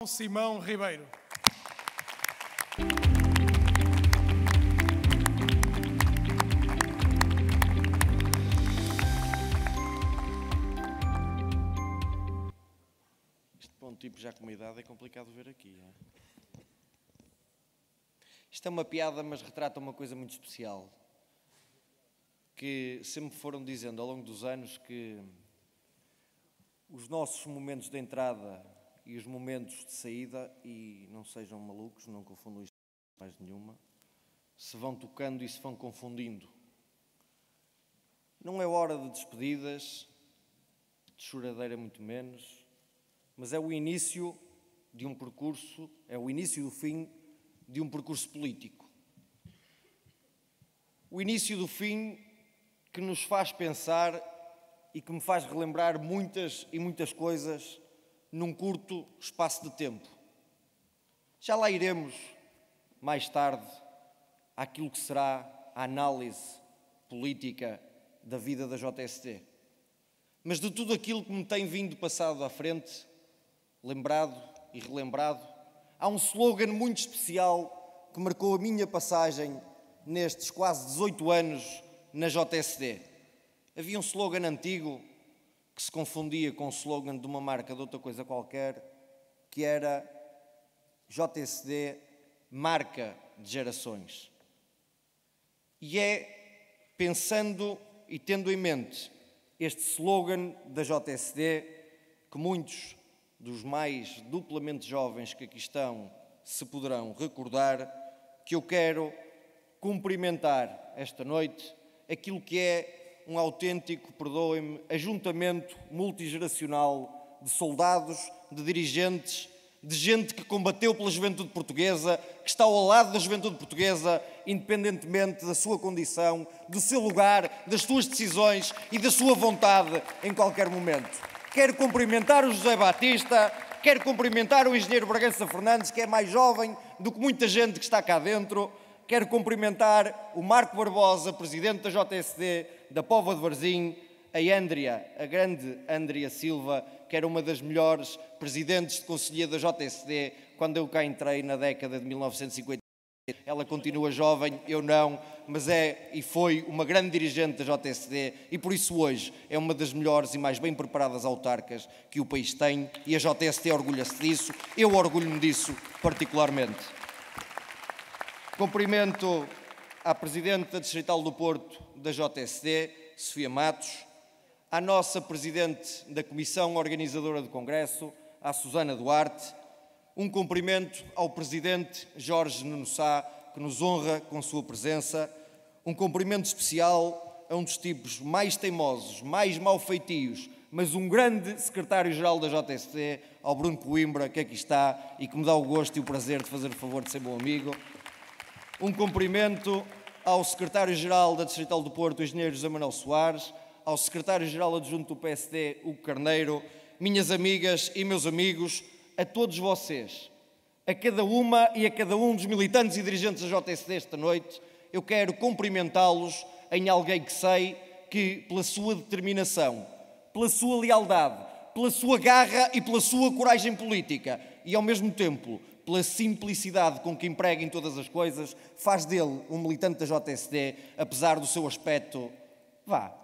Simão Ribeiro. Isto para um tipo já com uma idade é complicado ver aqui. Isto é uma piada, mas retrata uma coisa muito especial. Que sempre foram dizendo ao longo dos anos que os nossos momentos de entrada e os momentos de saída, e não sejam malucos, não confundam isto com mais nenhuma, se vão tocando e se vão confundindo. Não é hora de despedidas, de choradeira muito menos, mas é o início de um percurso, é o início do fim de um percurso político. O início do fim que nos faz pensar e que me faz relembrar muitas e muitas coisas num curto espaço de tempo. Já lá iremos, mais tarde, àquilo que será a análise política da vida da JSD. Mas de tudo aquilo que me tem vindo passado à frente, lembrado e relembrado, há um slogan muito especial que marcou a minha passagem nestes quase 18 anos na JSD. Havia um slogan antigo que se confundia com o slogan de uma marca de outra coisa qualquer, que era JSD, marca de gerações. E é pensando e tendo em mente este slogan da JSD que muitos dos mais duplamente jovens que aqui estão se poderão recordar, que eu quero cumprimentar esta noite aquilo que é um autêntico, perdoem-me, ajuntamento multigeracional de soldados, de dirigentes, de gente que combateu pela juventude portuguesa, que está ao lado da juventude portuguesa, independentemente da sua condição, do seu lugar, das suas decisões e da sua vontade em qualquer momento. Quero cumprimentar o José Batista, quero cumprimentar o engenheiro Bragança Fernandes, que é mais jovem do que muita gente que está cá dentro. Quero cumprimentar o Marco Barbosa, presidente da JSD da Póvoa de Varzim, a Andrea, a grande Andrea Silva, que era uma das melhores presidentes de conselho da JSD quando eu cá entrei na década de 1950. Ela continua jovem, eu não, mas é e foi uma grande dirigente da JSD e por isso hoje é uma das melhores e mais bem preparadas autarcas que o país tem e a JSD orgulha-se disso, eu orgulho-me disso particularmente. Cumprimento à Presidente da Distrital do Porto da JSD, Sofia Matos, à nossa Presidente da Comissão Organizadora do Congresso, à Susana Duarte, um cumprimento ao Presidente Jorge Nuno Sá, que nos honra com sua presença, um cumprimento especial a um dos tipos mais teimosos, mais malfeitios, mas um grande Secretário-Geral da JSD, ao Bruno Coimbra, que aqui está e que me dá o gosto e o prazer de fazer o favor de ser meu amigo. Um cumprimento ao Secretário-Geral da Distrital do Porto, o Engenheiro José Manuel Soares, ao Secretário-Geral Adjunto do PSD, Hugo Carneiro, minhas amigas e meus amigos, a todos vocês, a cada uma e a cada um dos militantes e dirigentes da JSD esta noite, eu quero cumprimentá-los em alguém que sei que, pela sua determinação, pela sua lealdade, pela sua garra e pela sua coragem política e, ao mesmo tempo, pela simplicidade com que emprega em todas as coisas, faz dele um militante da JSD, apesar do seu aspecto,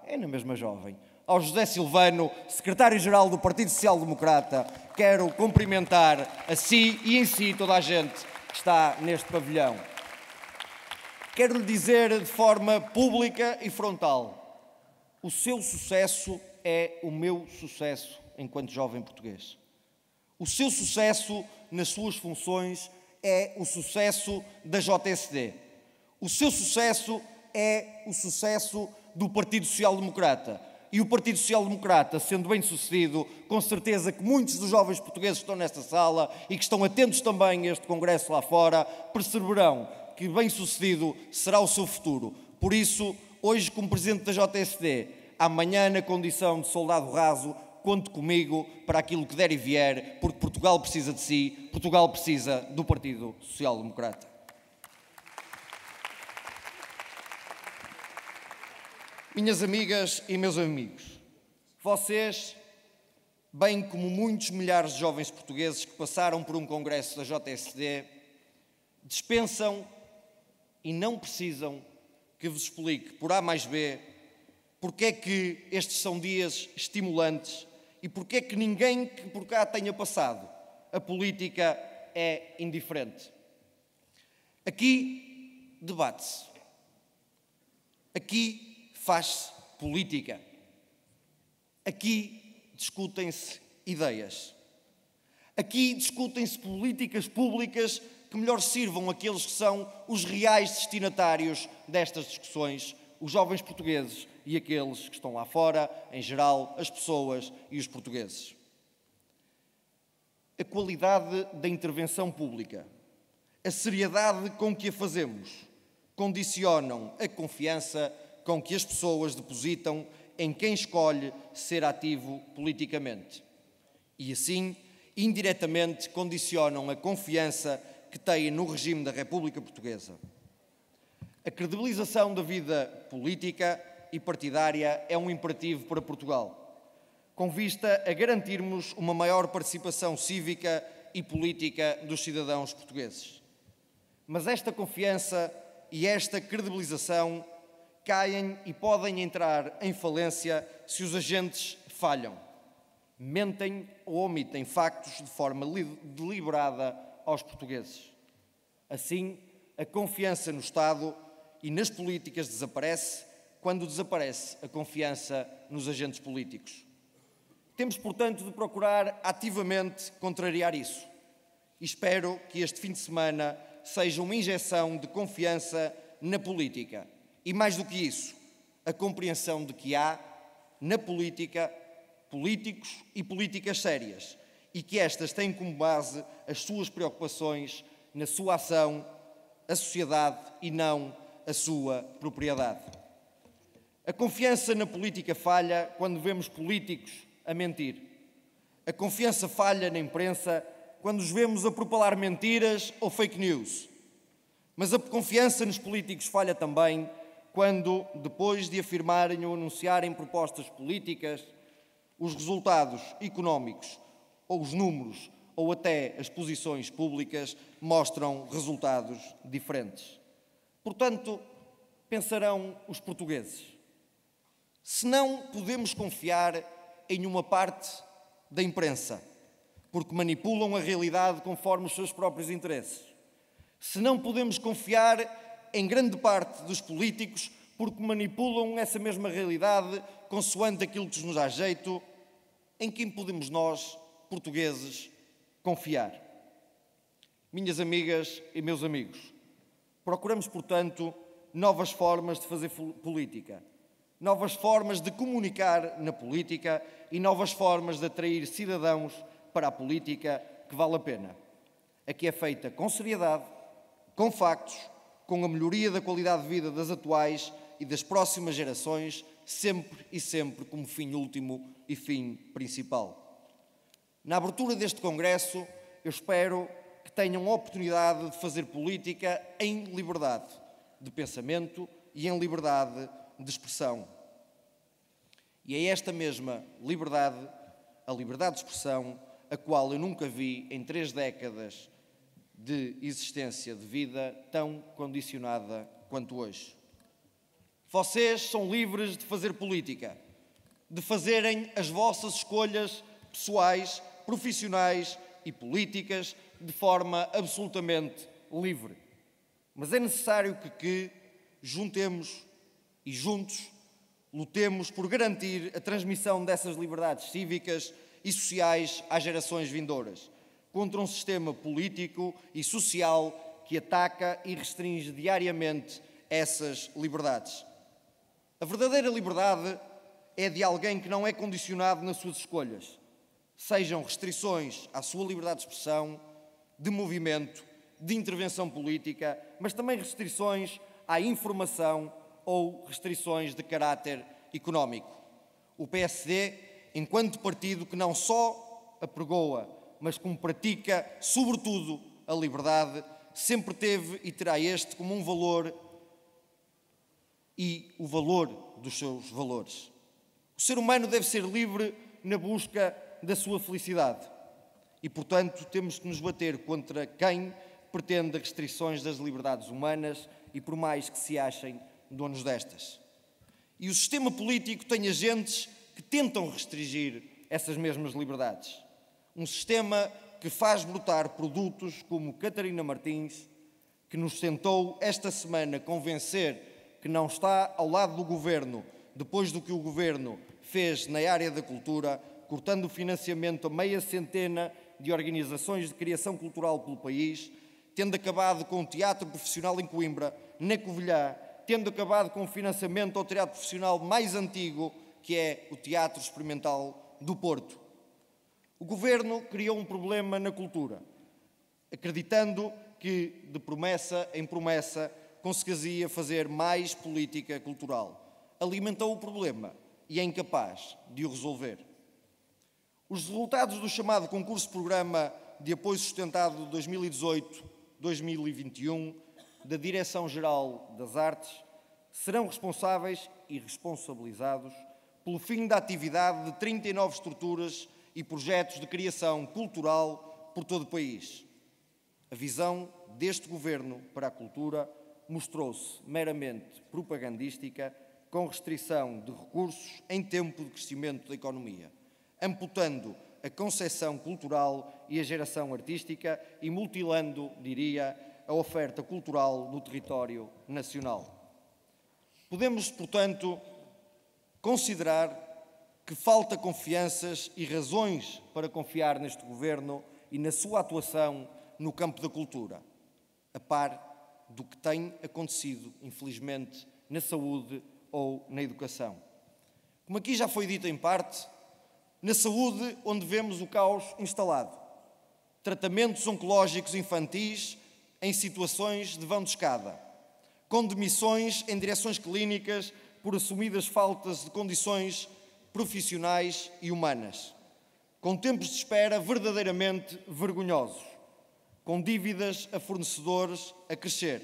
é na mesma jovem. Ao José Silvano, Secretário-Geral do Partido Social Democrata, quero cumprimentar a si e em si toda a gente que está neste pavilhão. Quero lhe dizer de forma pública e frontal, o seu sucesso é o meu sucesso enquanto jovem português. O seu sucesso nas suas funções é o sucesso da JSD. O seu sucesso é o sucesso do Partido Social Democrata. E o Partido Social Democrata, sendo bem sucedido, com certeza que muitos dos jovens portugueses que estão nesta sala e que estão atentos também a este congresso lá fora, perceberão que bem sucedido será o seu futuro. Por isso, hoje como Presidente da JSD, amanhã na condição de soldado raso, conte comigo para aquilo que der e vier, porque Portugal precisa de si, Portugal precisa do Partido Social Democrata. Minhas amigas e meus amigos, vocês bem como muitos milhares de jovens portugueses que passaram por um congresso da JSD, dispensam e não precisam que vos explique por A mais B porque é que estes são dias estimulantes e porque é que ninguém que por cá tenha passado a política é indiferente. Aqui debate-se. Aqui faz-se política. Aqui discutem-se ideias. Aqui discutem-se políticas públicas que melhor sirvam aqueles que são os reais destinatários destas discussões, os jovens portugueses e aqueles que estão lá fora, em geral, as pessoas e os portugueses. A qualidade da intervenção pública, a seriedade com que a fazemos, condicionam a confiança com que as pessoas depositam em quem escolhe ser ativo politicamente. E assim, indiretamente, condicionam a confiança que têm no regime da República Portuguesa. A credibilização da vida política e partidária é um imperativo para Portugal, com vista a garantirmos uma maior participação cívica e política dos cidadãos portugueses. Mas esta confiança e esta credibilização caem e podem entrar em falência se os agentes falham, mentem ou omitem factos de forma deliberada aos portugueses. Assim, a confiança no Estado e nas políticas desaparece quando desaparece a confiança nos agentes políticos. Temos, portanto, de procurar ativamente contrariar isso. E espero que este fim de semana seja uma injeção de confiança na política. E mais do que isso, a compreensão de que há, na política, políticos e políticas sérias e que estas têm como base as suas preocupações na sua ação, a sociedade e não a sua propriedade. A confiança na política falha quando vemos políticos a mentir. A confiança falha na imprensa quando os vemos a propalar mentiras ou fake news. Mas a confiança nos políticos falha também quando, depois de afirmarem ou anunciarem propostas políticas, os resultados económicos ou os números ou até as posições públicas mostram resultados diferentes. Portanto, pensarão os portugueses, se não podemos confiar em uma parte da imprensa, porque manipulam a realidade conforme os seus próprios interesses, se não podemos confiar em grande parte dos políticos, porque manipulam essa mesma realidade consoante aquilo que nos dá jeito, em quem podemos nós, portugueses, confiar? Minhas amigas e meus amigos, procuramos, portanto, novas formas de fazer política, novas formas de comunicar na política e novas formas de atrair cidadãos para a política que vale a pena. A que é feita com seriedade, com factos, com a melhoria da qualidade de vida das atuais e das próximas gerações, sempre e sempre como fim último e fim principal. Na abertura deste congresso, eu espero que tenham a oportunidade de fazer política em liberdade de pensamento e em liberdade de expressão. E é esta mesma liberdade, a liberdade de expressão, a qual eu nunca vi em 3 décadas de existência de vida tão condicionada quanto hoje. Vocês são livres de fazer política, de fazerem as vossas escolhas pessoais, profissionais e políticas de forma absolutamente livre. Mas é necessário que juntemos e juntos lutemos por garantir a transmissão dessas liberdades cívicas e sociais às gerações vindouras, contra um sistema político e social que ataca e restringe diariamente essas liberdades. A verdadeira liberdade é de alguém que não é condicionado nas suas escolhas, sejam restrições à sua liberdade de expressão, de movimento, de intervenção política, mas também restrições à informação ou restrições de caráter económico. O PSD, enquanto partido que não só apregoa, mas como pratica, sobretudo, a liberdade, sempre teve e terá este como um valor e o valor dos seus valores. O ser humano deve ser livre na busca da sua felicidade. E, portanto, temos que nos bater contra quem pretende restrições das liberdades humanas e por mais que se achem donos destas. E o sistema político tem agentes que tentam restringir essas mesmas liberdades. Um sistema que faz brotar produtos como Catarina Martins, que nos tentou esta semana convencer que não está ao lado do Governo depois do que o Governo fez na área da cultura, cortando o financiamento a meia centena de organizações de criação cultural pelo país, tendo acabado com o teatro profissional em Coimbra, na Covilhã, tendo acabado com o financiamento ao teatro profissional mais antigo, que é o Teatro Experimental do Porto. O Governo criou um problema na cultura, acreditando que, de promessa em promessa, conseguia fazer mais política cultural. Alimentou o problema e é incapaz de o resolver. Os resultados do chamado concurso-programa de apoio sustentado 2018-2021 da Direção-Geral das Artes serão responsáveis e responsabilizados pelo fim da atividade de 39 estruturas e projetos de criação cultural por todo o país. A visão deste Governo para a cultura mostrou-se meramente propagandística, com restrição de recursos em tempo de crescimento da economia, amputando a concepção cultural e a geração artística e mutilando, diria, a oferta cultural no território nacional. Podemos, portanto, considerar que falta confianças e razões para confiar neste Governo e na sua atuação no campo da cultura, a par do que tem acontecido, infelizmente, na saúde ou na educação. Como aqui já foi dito em parte, na saúde, onde vemos o caos instalado, tratamentos oncológicos infantis em situações de vão de escada, com demissões em direções clínicas por assumidas faltas de condições profissionais e humanas, com tempos de espera verdadeiramente vergonhosos, com dívidas a fornecedores a crescer,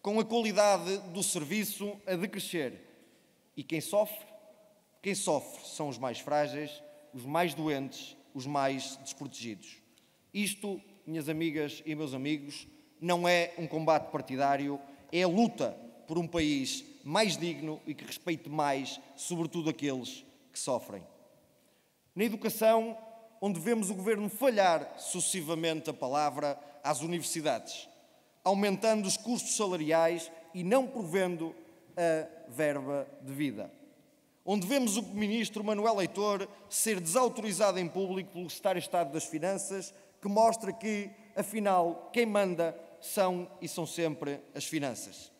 com a qualidade do serviço a decrescer. E quem sofre? Quem sofre são os mais frágeis, os mais doentes, os mais desprotegidos. Isto, minhas amigas e meus amigos, não é um combate partidário, é a luta por um país mais digno e que respeite mais, sobretudo, aqueles que sofrem. Na educação, onde vemos o Governo falhar sucessivamente a palavra às universidades, aumentando os custos salariais e não provendo a verba devida. Onde vemos o Ministro Manuel Leitor ser desautorizado em público pelo Secretário de Estado das Finanças, que mostra que, afinal, quem manda são e são sempre as finanças.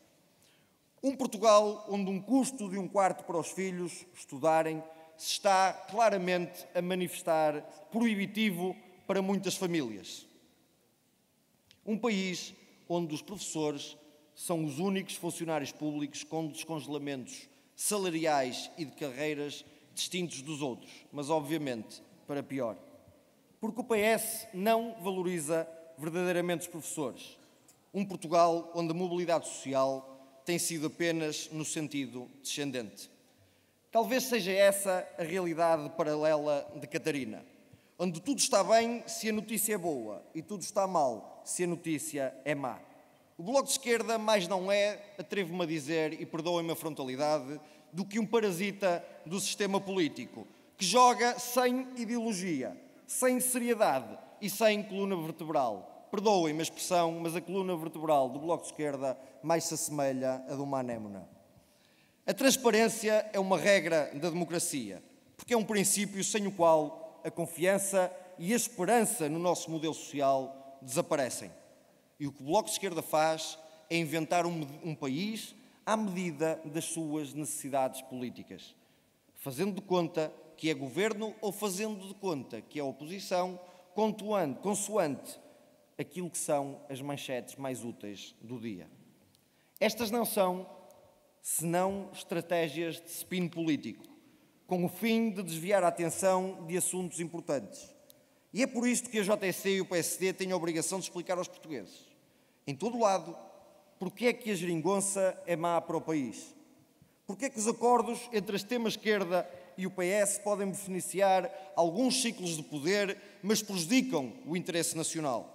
Um Portugal onde um custo de um quarto para os filhos estudarem se está claramente a manifestar proibitivo para muitas famílias. Um país onde os professores são os únicos funcionários públicos com descongelamentos salariais e de carreiras distintos dos outros, mas obviamente para pior. Porque o PS não valoriza verdadeiramente os professores. Um Portugal onde a mobilidade social tem sido apenas no sentido descendente. Talvez seja essa a realidade paralela de Catarina, onde tudo está bem se a notícia é boa e tudo está mal se a notícia é má. O Bloco de Esquerda mais não é, atrevo-me a dizer, e perdoem-me a frontalidade, do que um parasita do sistema político, que joga sem ideologia, sem seriedade e sem coluna vertebral. Perdoem-me a expressão, mas a coluna vertebral do Bloco de Esquerda mais se assemelha à de uma anêmona. A transparência é uma regra da democracia, porque é um princípio sem o qual a confiança e a esperança no nosso modelo social desaparecem. E o que o Bloco de Esquerda faz é inventar um país à medida das suas necessidades políticas, fazendo de conta que é governo ou fazendo de conta que é oposição, consoante aquilo que são as manchetes mais úteis do dia. Estas não são senão estratégias de spin político, com o fim de desviar a atenção de assuntos importantes. E é por isto que a JSC e o PSD têm a obrigação de explicar aos portugueses, em todo lado, porque é que a geringonça é má para o país. Porque é que os acordos entre a extrema-esquerda e o PS podem beneficiar alguns ciclos de poder, mas prejudicam o interesse nacional.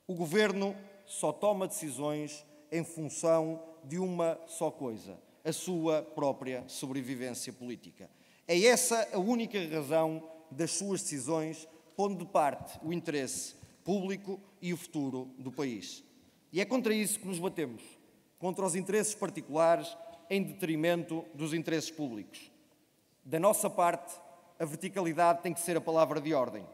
O Governo só toma decisões em função de uma só coisa: a sua própria sobrevivência política. É essa a única razão das suas decisões, pondo de parte o interesse público e o futuro do país. E é contra isso que nos batemos, contra os interesses particulares em detrimento dos interesses públicos. Da nossa parte, a verticalidade tem que ser a palavra de ordem.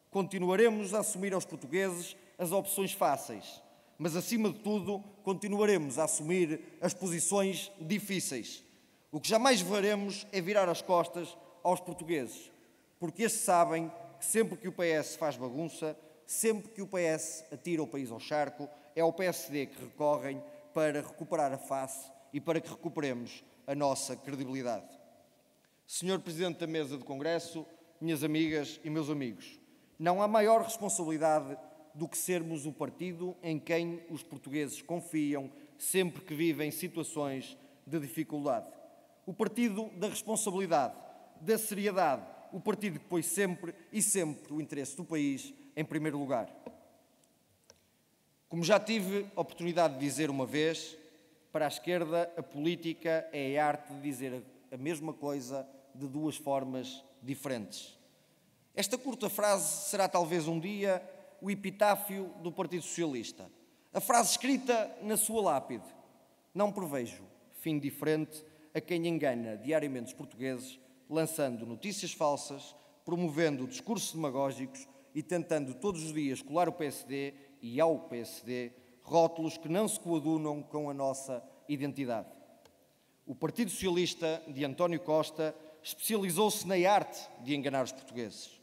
Continuaremos a assumir aos portugueses as opções fáceis, mas, acima de tudo, continuaremos a assumir as posições difíceis. O que jamais faremos é virar as costas aos portugueses, porque estes sabem que sempre que o PS faz bagunça, sempre que o PS atira o país ao charco, é ao PSD que recorrem para recuperar a face e para que recuperemos a nossa credibilidade. Senhor Presidente da Mesa do Congresso, minhas amigas e meus amigos, não há maior responsabilidade do que sermos o partido em quem os portugueses confiam sempre que vivem situações de dificuldade. O partido da responsabilidade, da seriedade, o partido que põe sempre e sempre o interesse do país em primeiro lugar. Como já tive a oportunidade de dizer uma vez, para a esquerda a política é a arte de dizer a mesma coisa de duas formas diferentes. Esta curta frase será talvez um dia o epitáfio do Partido Socialista. A frase escrita na sua lápide: não prevejo fim diferente a quem engana diariamente os portugueses, lançando notícias falsas, promovendo discursos demagógicos e tentando todos os dias colar o PSD e ao PSD rótulos que não se coadunam com a nossa identidade. O Partido Socialista de António Costa especializou-se na arte de enganar os portugueses,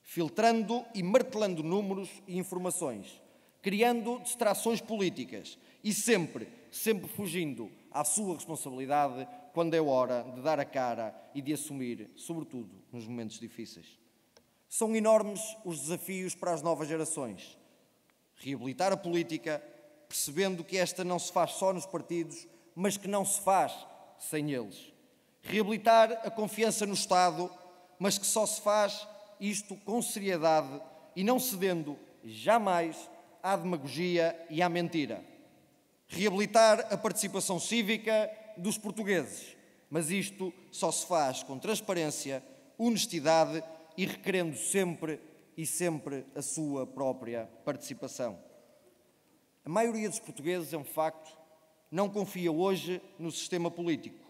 filtrando e martelando números e informações, criando distrações políticas e sempre fugindo à sua responsabilidade quando é hora de dar a cara e de assumir, sobretudo nos momentos difíceis. São enormes os desafios para as novas gerações. Reabilitar a política, percebendo que esta não se faz só nos partidos, mas que não se faz sem eles. Reabilitar a confiança no Estado, mas que só se faz isto com seriedade e não cedendo jamais à demagogia e à mentira. Reabilitar a participação cívica dos portugueses, mas isto só se faz com transparência, honestidade e requerendo sempre a sua própria participação. A maioria dos portugueses, é um facto, não confia hoje no sistema político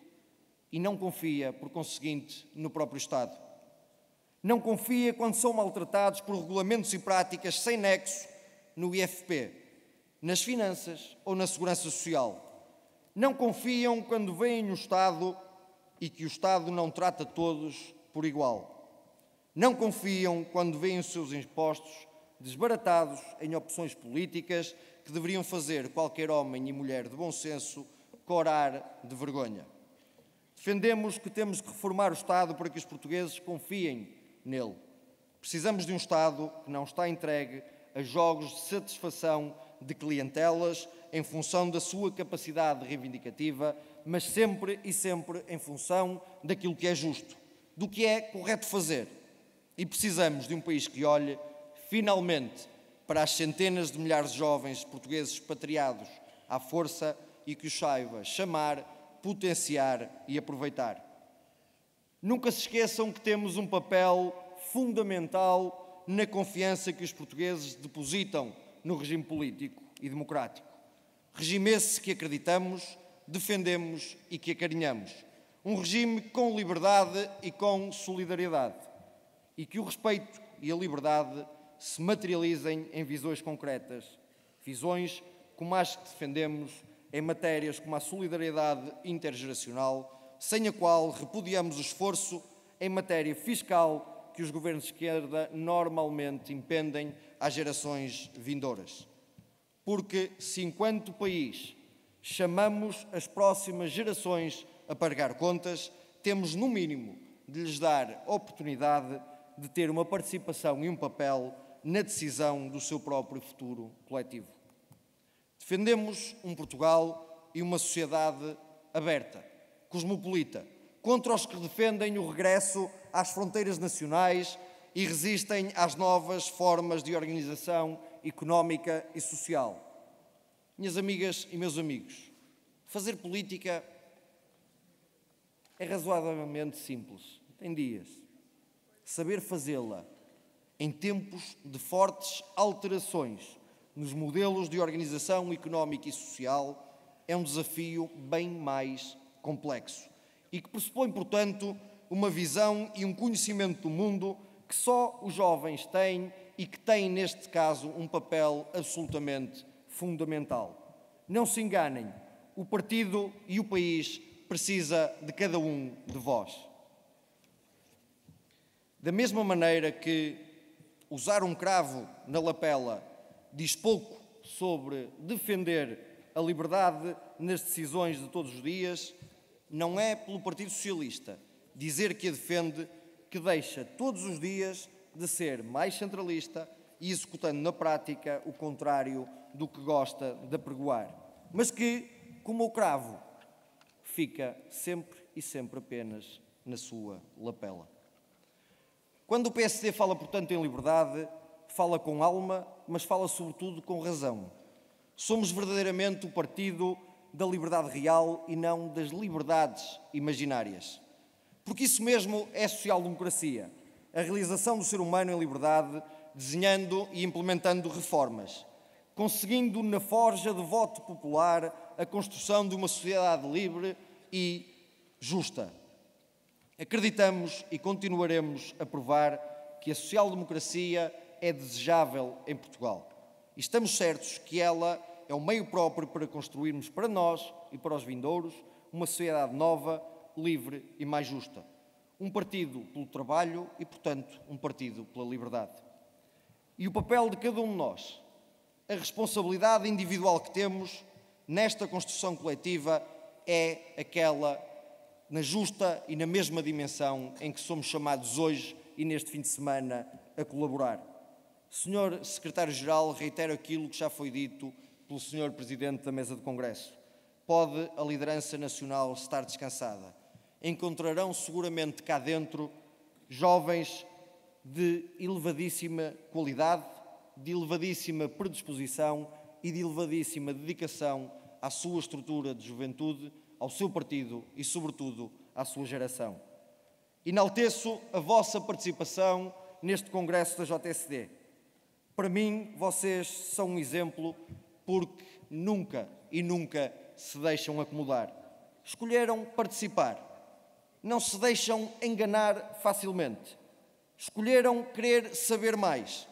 e não confia, por conseguinte, no próprio Estado. Não confia quando são maltratados por regulamentos e práticas sem nexo no IFP, nas finanças ou na segurança social. Não confiam quando veem no Estado e que o Estado não trata todos por igual. Não confiam quando veem os seus impostos desbaratados em opções políticas que deveriam fazer qualquer homem e mulher de bom senso corar de vergonha. Defendemos que temos que reformar o Estado para que os portugueses confiem nele. Precisamos de um Estado que não está entregue a jogos de satisfação de clientelas em função da sua capacidade reivindicativa, mas sempre em função daquilo que é justo, do que é correto fazer. E precisamos de um país que olhe, finalmente, para as centenas de milhares de jovens portugueses expatriados à força e que os saiba chamar, potenciar e aproveitar. Nunca se esqueçam que temos um papel fundamental na confiança que os portugueses depositam no regime político e democrático. Regime esse que acreditamos, defendemos e que acarinhamos. Um regime com liberdade e com solidariedade. E que o respeito e a liberdade se materializem em visões concretas. Visões como as que defendemos em matérias como a solidariedade intergeracional, sem a qual repudiamos o esforço em matéria fiscal que os governos de esquerda normalmente impendem às gerações vindouras. Porque se, enquanto país, chamamos as próximas gerações a pagar contas, temos, no mínimo, de lhes dar oportunidade de ter uma participação e um papel na decisão do seu próprio futuro coletivo. Defendemos um Portugal e uma sociedade aberta, cosmopolita, contra os que defendem o regresso às fronteiras nacionais e resistem às novas formas de organização económica e social. Minhas amigas e meus amigos, fazer política é razoavelmente simples. Tem dias. Saber fazê-la em tempos de fortes alterações nos modelos de organização económica e social é um desafio bem mais complexo e que pressupõe, portanto, uma visão e um conhecimento do mundo que só os jovens têm e que têm, neste caso, um papel absolutamente fundamental. Não se enganem, o partido e o país precisa de cada um de vós. Da mesma maneira que usar um cravo na lapela diz pouco sobre defender a liberdade nas decisões de todos os dias, não é pelo Partido Socialista dizer que a defende que deixa todos os dias de ser mais centralista e executando na prática o contrário do que gosta de apregoar, mas que, como o cravo, fica sempre e sempre apenas na sua lapela. Quando o PSD fala, portanto, em liberdade, fala com alma, mas fala sobretudo com razão. Somos verdadeiramente o partido da liberdade real e não das liberdades imaginárias. Porque isso mesmo é social-democracia, a realização do ser humano em liberdade, desenhando e implementando reformas, conseguindo na forja do voto popular a construção de uma sociedade livre e justa. Acreditamos e continuaremos a provar que a social-democracia é desejável em Portugal. E estamos certos que ela é o meio próprio para construirmos para nós e para os vindouros uma sociedade nova, livre e mais justa. Um partido pelo trabalho e, portanto, um partido pela liberdade. E o papel de cada um de nós, a responsabilidade individual que temos nesta construção coletiva é aquela na justa e na mesma dimensão em que somos chamados hoje e neste fim de semana a colaborar. Senhor Secretário-Geral, reitero aquilo que já foi dito pelo Senhor Presidente da Mesa do Congresso. Pode a liderança nacional estar descansada. Encontrarão seguramente cá dentro jovens de elevadíssima qualidade, de elevadíssima predisposição e de elevadíssima dedicação à sua estrutura de juventude, ao seu partido e, sobretudo, à sua geração. Enalteço a vossa participação neste Congresso da JSD. Para mim, vocês são um exemplo porque nunca e nunca se deixam acomodar. Escolheram participar. Não se deixam enganar facilmente. Escolheram querer saber mais,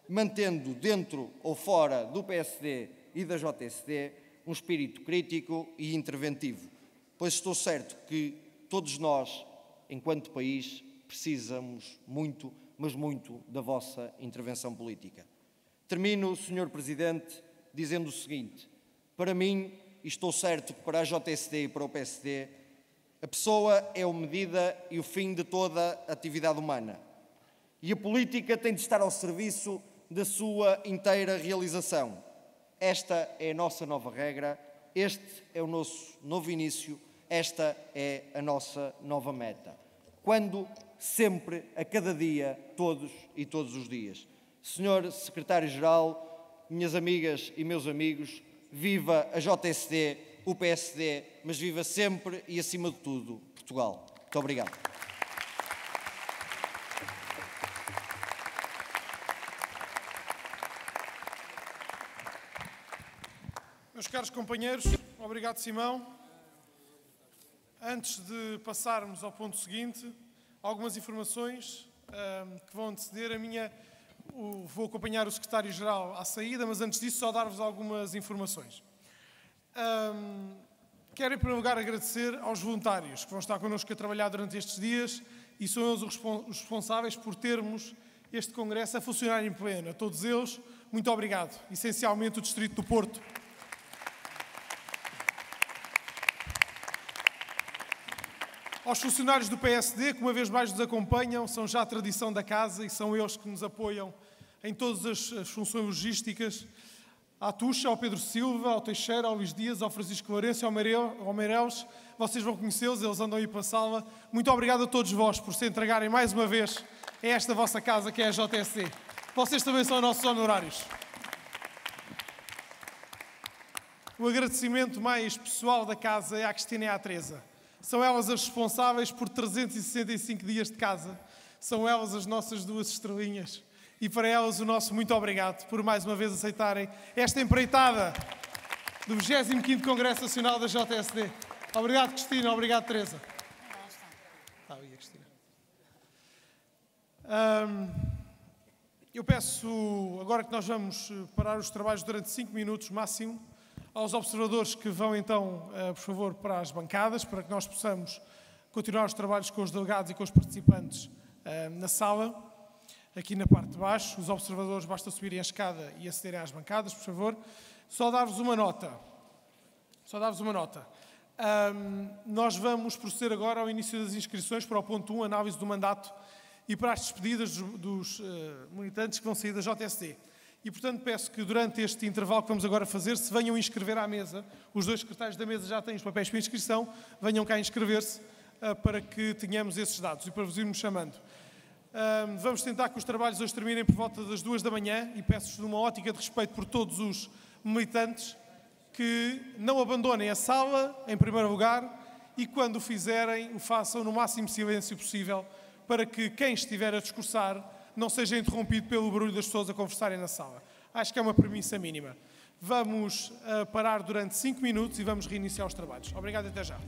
mantendo dentro ou fora do PSD e da JSD um espírito crítico e interventivo, pois estou certo que todos nós, enquanto país, precisamos muito, mas muito, da vossa intervenção política. Termino, Sr. Presidente, dizendo o seguinte: para mim, e estou certo que para a JSD e para o PSD, a pessoa é a medida e o fim de toda a atividade humana. E a política tem de estar ao serviço da sua inteira realização. Esta é a nossa nova regra, este é o nosso novo início, esta é a nossa nova meta. Quando? Sempre, a cada dia, todos e todos os dias. Senhor Secretário-Geral, minhas amigas e meus amigos, viva a JSD, o PSD, mas viva sempre e, acima de tudo, Portugal. Muito obrigado. Meus caros companheiros, obrigado, Simão. Antes de passarmos ao ponto seguinte, algumas informações que vão anteceder vou acompanhar o Secretário-Geral à saída, mas antes disso só dar-vos algumas informações. Quero, em primeiro lugar, agradecer aos voluntários que vão estar connosco a trabalhar durante estes dias e são eles os responsáveis por termos este Congresso a funcionar em pleno. A todos eles, muito obrigado. Essencialmente o Distrito do Porto. Aos funcionários do PSD, que uma vez mais nos acompanham, são já a tradição da casa e são eles que nos apoiam em todas as funções logísticas. à Tuxa, ao Pedro Silva, ao Teixeira, ao Luís Dias, ao Francisco Lourenço, ao Meireles. Vocês vão conhecê-los, eles andam aí para a sala. Muito obrigado a todos vós por se entregarem mais uma vez a esta vossa casa que é a JSD. Vocês também são nossos honorários. O agradecimento mais pessoal da casa é à Cristina e à Teresa. São elas as responsáveis por 365 dias de casa. São elas as nossas 2 estrelinhas. E para elas o nosso muito obrigado por mais uma vez aceitarem esta empreitada do 25º Congresso Nacional da JSD. Obrigado, Cristina. Obrigado, Teresa. Cristina. Eu peço, agora que nós vamos parar os trabalhos durante 5 minutos máximo, aos observadores que vão então, por favor, para as bancadas, para que nós possamos continuar os trabalhos com os delegados e com os participantes na sala. Aqui na parte de baixo, os observadores basta subirem a escada e acederem às bancadas, por favor. Só dar-vos uma nota. Nós vamos proceder agora ao início das inscrições para o ponto 1, análise do mandato, e para as despedidas dos militantes que vão sair da JSD. E, portanto, peço que durante este intervalo que vamos agora fazer, se venham inscrever à mesa. Os 2 secretários da mesa já têm os papéis para inscrição. Venham cá inscrever-se para que tenhamos esses dados e para vos irmos chamando. Vamos tentar que os trabalhos hoje terminem por volta das 2 da manhã e peço-vos numa ótica de respeito por todos os militantes que não abandonem a sala, em primeiro lugar, e quando o fizerem, o façam no máximo silêncio possível para que quem estiver a discursar não seja interrompido pelo barulho das pessoas a conversarem na sala. Acho que é uma premissa mínima. Vamos parar durante 5 minutos e vamos reiniciar os trabalhos. Obrigado e até já.